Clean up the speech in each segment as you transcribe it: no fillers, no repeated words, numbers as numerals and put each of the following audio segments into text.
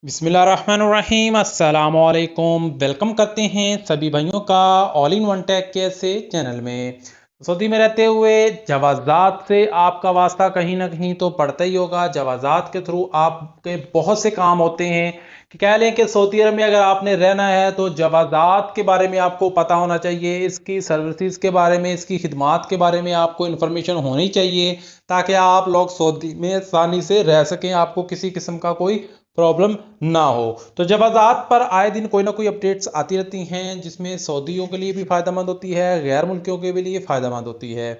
बिस्मिल्लाहिर्रहमानिर्रहीम अस्सलामुअलैकुम। वेलकम करते हैं सभी भाइयों का ऑल इन वन टेक के से चैनल में। सऊदी में रहते हुए जवाज़ात से आपका वास्ता कहीं ना कहीं तो पड़ता ही होगा। जवाज़ात के थ्रू आपके बहुत से काम होते हैं कि कह लें कि सऊदी अरब में अगर आपने रहना है तो जवाज़ात के बारे में आपको पता होना चाहिए, इसकी सर्विसेज के बारे में, इसकी खिदमात के बारे में आपको इन्फॉर्मेशन होनी चाहिए ताकि आप लोग सऊदी में आसानी से रह सकें, आपको किसी किस्म का कोई प्रॉब्लम ना हो। तो जवाज़ात पर आए दिन कोई ना कोई अपडेट्स आती रहती हैं जिसमें सऊदियों के लिए भी फ़ायदेमंद होती है, गैर मुल्कियों के भी लिए फ़ायदेमंद होती है।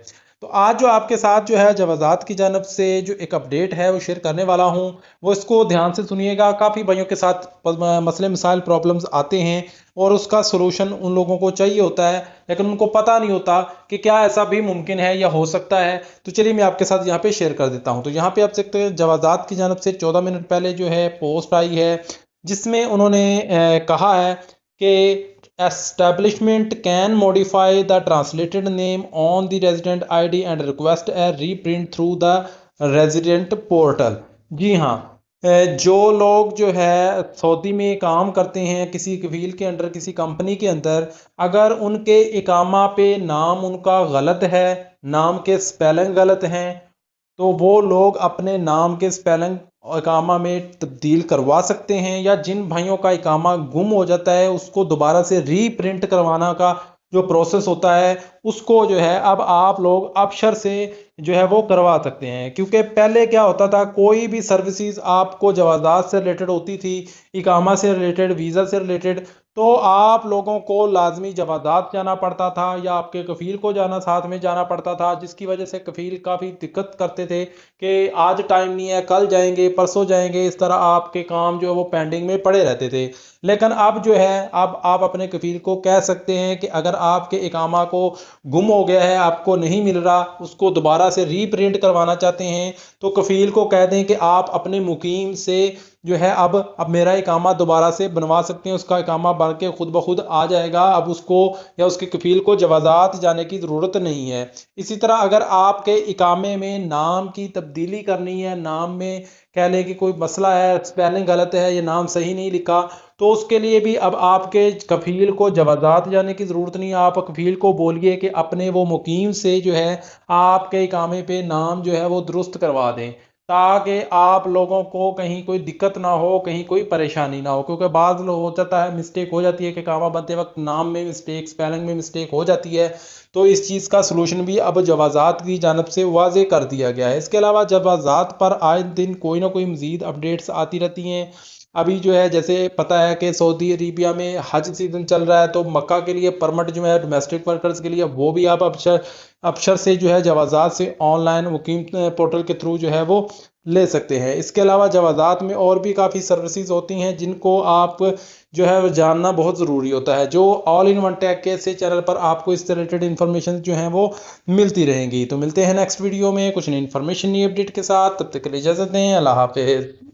तो आज जो आपके साथ जो है जवाज़ात की जानब से जो एक अपडेट है वो शेयर करने वाला हूँ, वो इसको ध्यान से सुनिएगा। काफ़ी भाइयों के साथ मसले मसाइल प्रॉब्लम्स आते हैं और उसका सलूशन उन लोगों को चाहिए होता है, लेकिन उनको पता नहीं होता कि क्या ऐसा भी मुमकिन है या हो सकता है। तो चलिए मैं आपके साथ यहाँ पे शेयर कर देता हूँ। तो यहाँ पे आप सकते हैं जवाज़ात की जानब से 14 मिनट पहले जो है पोस्ट आई है जिसमें उन्होंने कहा है कि establishment can modify the translated name on the resident ID and request a reprint through the resident portal। जी हाँ, जो लोग जो है सऊदी में काम करते हैं किसी कफील के अंडर, किसी कंपनी के अंदर, अगर उनके इकामा पे नाम उनका गलत है, नाम के स्पेलिंग गलत हैं, तो वो लोग अपने नाम के स्पेलिंग इकामा में तब्दील करवा सकते हैं। या जिन भाइयों का इकामा गुम हो जाता है उसको दोबारा से रीप्रिंट करवाना का जो प्रोसेस होता है उसको जो है अब आप लोग अबशर से जो है वो करवा सकते हैं। क्योंकि पहले क्या होता था, कोई भी सर्विसेज आपको जवाज़ात से रिलेटेड होती थी, इकामा से रिलेटेड, वीज़ा से रिलेटेड, तो आप लोगों को लाजमी जवाज़ात जाना पड़ता था या आपके कफ़ील को साथ में जाना पड़ता था, जिसकी वजह से कफ़ील काफ़ी दिक्कत करते थे कि आज टाइम नहीं है, कल जाएंगे, परसों जाएंगे, इस तरह आपके काम जो है वो पेंडिंग में पड़े रहते थे। लेकिन अब जो है अब आप अपने कफ़ील को कह सकते हैं कि अगर आपके इकामा को गुम हो गया है, आपको नहीं मिल रहा, उसको दोबारा से रीप्रिंट करवाना चाहते हैं, तो कफ़ील को कह दें कि आप अपने मुकीम से जो है अब मेरा इकामा दोबारा से बनवा सकते हैं। उसका इकामा बन के खुद ब खुद आ जाएगा, अब उसको या उसके कफ़ील को जवाज़ात जाने की ज़रूरत नहीं है। इसी तरह अगर आपके इकामे में नाम की तब्दीली करनी है, नाम में कह लें कि कोई मसला है, स्पेलिंग गलत है, ये नाम सही नहीं लिखा, तो उसके लिए भी अब आपके कफ़ील को जवाज़ात जाने की ज़रूरत नहीं है। आप कफ़ील को बोलिए कि अपने वो मुकीम से जो है आपके इकामे पे नाम जो है वो दुरुस्त करवा दें, ताकि आप लोगों को कहीं कोई दिक्कत ना हो, कहीं कोई परेशानी ना हो। क्योंकि बाद लोग हो जाता है, मिस्टेक हो जाती है कि इकामा बनते वक्त नाम में मिस्टेक, स्पेलिंग में मिस्टेक हो जाती है। तो इस चीज़ का सलूशन भी अब जवाज़ात की जानब से वाज़े कर दिया गया है। इसके अलावा जवाज़ात पर आए दिन कोई ना कोई मज़ीद अपडेट्स आती रहती हैं। अभी जो है जैसे पता है कि सऊदी अरेबिया में हज सीज़न चल रहा है, तो मक्का के लिए परमिट जो है डोमेस्टिक वर्कर्स के लिए वो भी आप अबशर अबशर से जो है जवाज़ात से ऑनलाइन मुकीम पोर्टल के थ्रू जो है वो ले सकते हैं। इसके अलावा जवाज़ात में और भी काफ़ी सर्विसेज होती हैं जिनको आप जो है वो जानना बहुत ज़रूरी होता है, जो ऑल इन वन टेक के से चैनल पर आपको इससे रिलेटेड इन्फॉर्मेशन जो हैं वो मिलती रहेंगी। तो मिलते हैं नेक्स्ट वीडियो में कुछ नई इन्फॉर्मेशन, नई अपडेट के साथ। तब तक के लिए इजाज़त दें। अल्लाह हाफ़िज़।